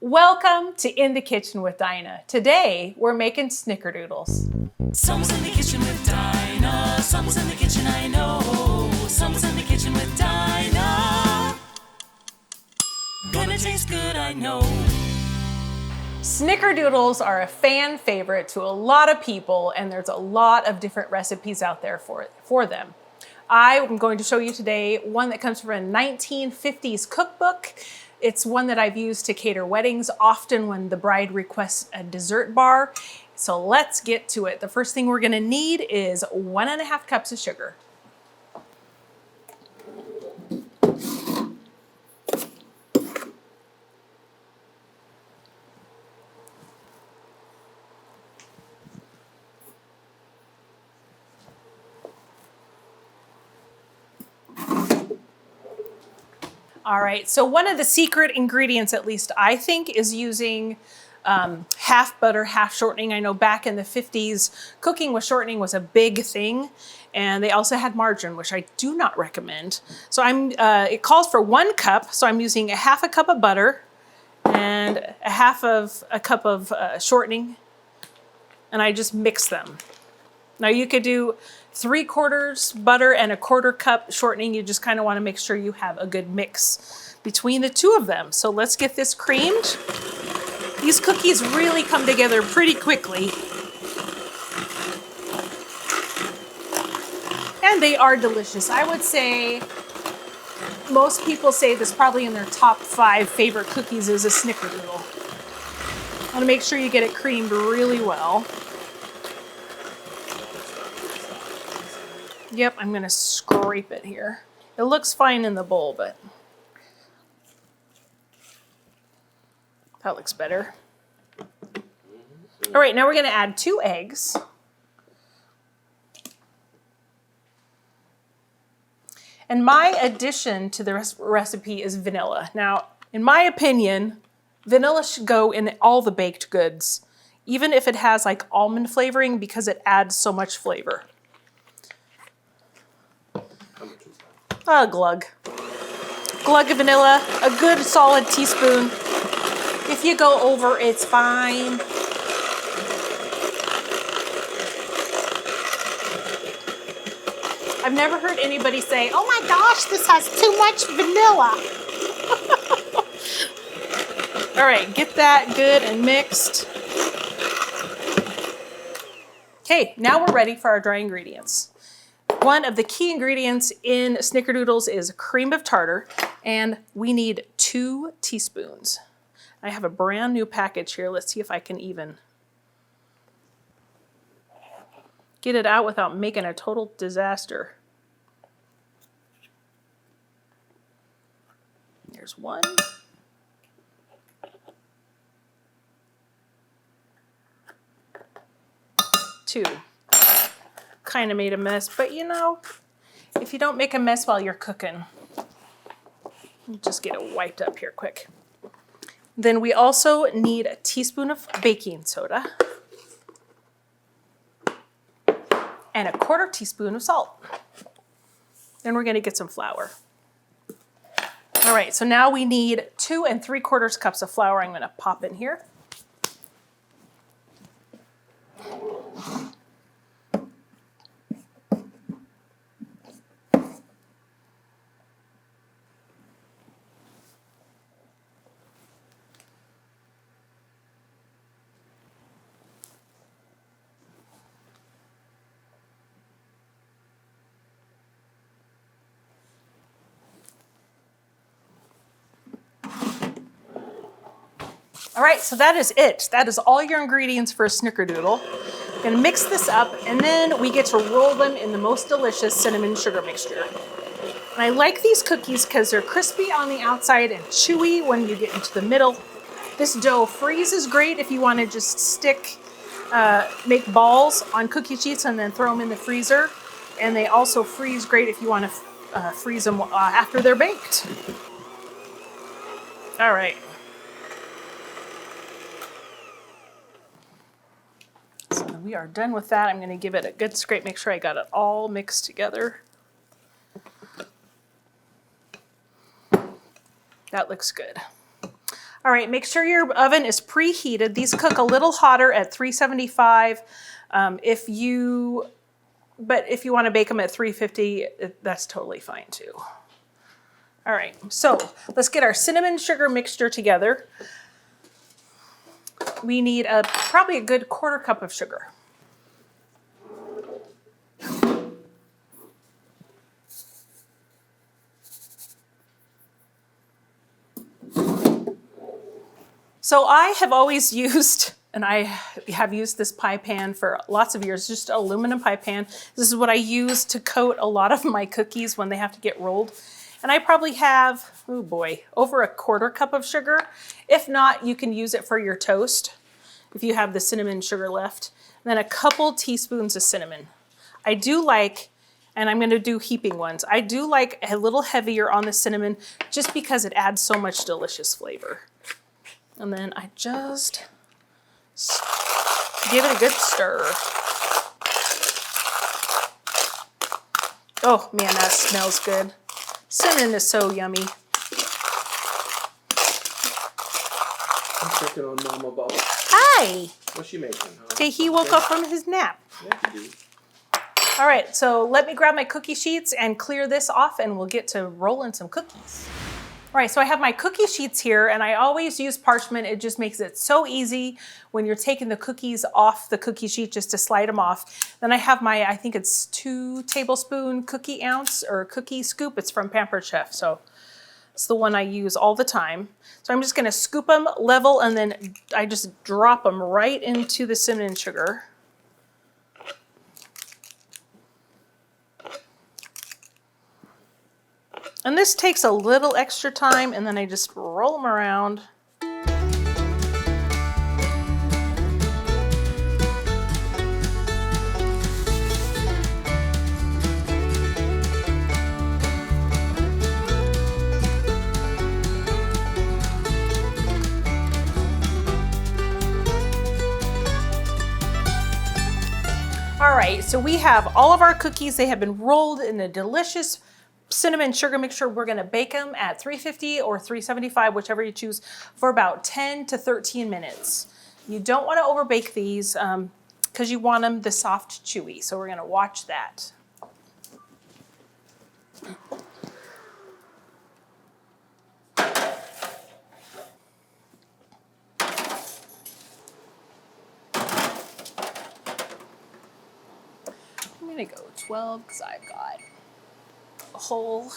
Welcome to In the Kitchen with Dinah. Today, we're making Snickerdoodles. Someone's in the kitchen with Dinah. Someone's in the kitchen, I know. Someone's in the kitchen with Dinah. Gonna taste good, I know. Snickerdoodles are a fan favorite to a lot of people, and there's a lot of different recipes out there for them. I'm going to show you today one that comes from a 1950s cookbook. It's one that I've used to cater weddings, often when the bride requests a dessert bar. So let's get to it. The first thing we're gonna need is 1.5 cups of sugar. All right, so one of the secret ingredients, at least I think, is using half butter, half shortening. I know back in the 50s, cooking with shortening was a big thing, and they also had margarine, which I do not recommend. So it calls for 1 cup, so I'm using 1/2 cup of butter and 1/2 cup of shortening, and I just mix them. Now you could do 3/4 butter and 1/4 cup shortening. You just kind of want to make sure you have a good mix between the two of them. So let's get this creamed. These cookies really come together pretty quickly. And they are delicious. I would say most people say this probably in their top 5 favorite cookies is a Snickerdoodle. I want to make sure you get it creamed really well. Yep, I'm gonna scrape it here. It looks fine in the bowl, but that looks better. All right, now we're gonna add 2 eggs. And my addition to the recipe is vanilla. Now, in my opinion, vanilla should go in all the baked goods, even if it has like almond flavoring, because it adds so much flavor. A glug of vanilla, a good solid teaspoon. If you go over, it's fine. I've never heard anybody say, "Oh my gosh, this has too much vanilla." All right, get that good and mixed. Okay, now we're ready for our dry ingredients. One of the key ingredients in Snickerdoodles is cream of tartar, and we need 2 teaspoons. I have a brand new package here. Let's see if I can even get it out without making a total disaster. There's 1. 2. Kind of made a mess, but you know, if you don't make a mess while you're cooking, just get it wiped up here quick. Then we also need a teaspoon of baking soda and 1/4 teaspoon of salt. Then we're going to get some flour. All right, so now we need 2 3/4 cups of flour. I'm going to pop in here. All right, so that is it. That is all your ingredients for a Snickerdoodle. I'm gonna mix this up, and then we get to roll them in the most delicious cinnamon sugar mixture. And I like these cookies because they're crispy on the outside and chewy when you get into the middle. This dough freezes great if you want to just make balls on cookie sheets and then throw them in the freezer. And they also freeze great if you want to freeze them after they're baked. All right. So we are done with that. I'm going to give it a good scrape, make sure I got it all mixed together. That looks good. All right, make sure your oven is preheated. These cook a little hotter at 375. If you want to bake them at 350, that's totally fine too. All right, so let's get our cinnamon sugar mixture together. We need probably a good 1/4 cup of sugar. So I have always used, and I have used this pie pan for lots of years, just an aluminum pie pan. This is what I use to coat a lot of my cookies when they have to get rolled. And I probably have, oh boy, over a 1/4 cup of sugar. If not, you can use it for your toast if you have the cinnamon sugar left. And then a couple teaspoons of cinnamon. I do like, and I'm gonna do heaping ones, I do like a little heavier on the cinnamon just because it adds so much delicious flavor. And then I just give it a good stir. Oh man, that smells good. Cinnamon is so yummy. I'm checking on Mama Bubba. Hi! What's she making, huh? Okay, he woke up from his nap. Yeah, you do. All right, so let me grab my cookie sheets and clear this off and we'll get to rolling some cookies. All right, so I have my cookie sheets here and I always use parchment. It just makes it so easy when you're taking the cookies off the cookie sheet just to slide them off. Then I have my, I think it's 2 tablespoon cookie ounce or cookie scoop. It's from Pampered Chef, so it's the one I use all the time. So I'm just gonna scoop them level and then I just drop them right into the cinnamon sugar. And this takes a little extra time and then I just roll them around. All right, so we have all of our cookies. They have been rolled in a delicious cinnamon sugar mixture. We're gonna bake them at 350 or 375, whichever you choose, for about 10 to 13 minutes. You don't wanna overbake these because you want them the soft chewy. So we're gonna watch that. I'm gonna go 12 because I've got a whole.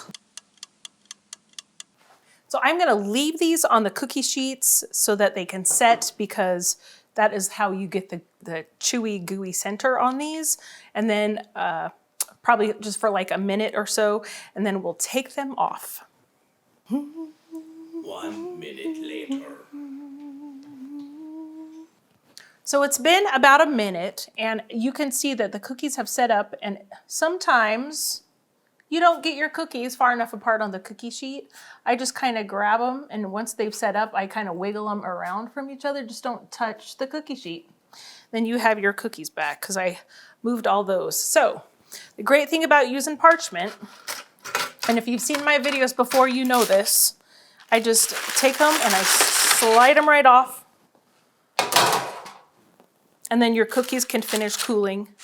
So I'm gonna leave these on the cookie sheets so that they can set because that is how you get the chewy, gooey center on these. And then probably just for like a minute or so, and then we'll take them off. 1 minute later. So it's been about a minute and you can see that the cookies have set up, and sometimes you don't get your cookies far enough apart on the cookie sheet. I just kind of grab them, and once they've set up, I kind of wiggle them around from each other. Just don't touch the cookie sheet. Then you have your cookies back because I moved all those. So the great thing about using parchment, and if you've seen my videos before, you know this, I just take them and I slide them right off. And then your cookies can finish cooling.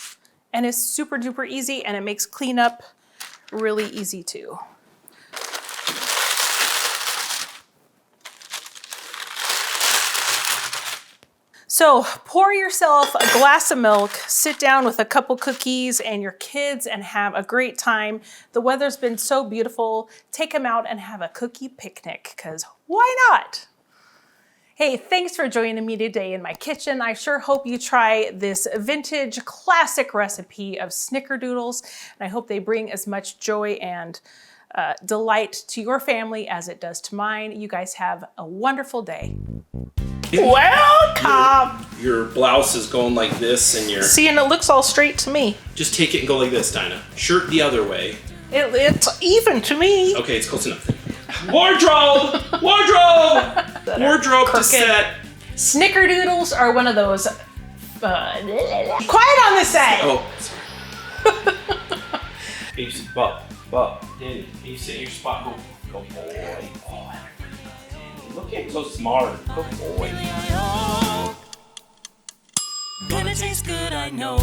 And it's super duper easy, and it makes cleanup really easy too. So pour yourself a glass of milk, sit down with a couple cookies and your kids and have a great time. The weather's been so beautiful. Take them out and have a cookie picnic, because why not? Hey, thanks for joining me today in my kitchen. I sure hope you try this vintage classic recipe of Snickerdoodles, and I hope they bring as much joy and delight to your family as it does to mine. You guys have a wonderful day. Welcome! Your blouse is going like this and you're... See, and it looks all straight to me. Just take it and go like this, Dinah. Shirt the other way. It's even to me. Okay, it's close enough. Wardrobe! Wardrobe! Wardrobe to set. Snickerdoodles are one of those... quiet on this side! Oh, sorry. You sit, Bob, Danny, you sit in your spot. Go boy. Oh, Looking so smart. Good boy. Gonna taste good, I know.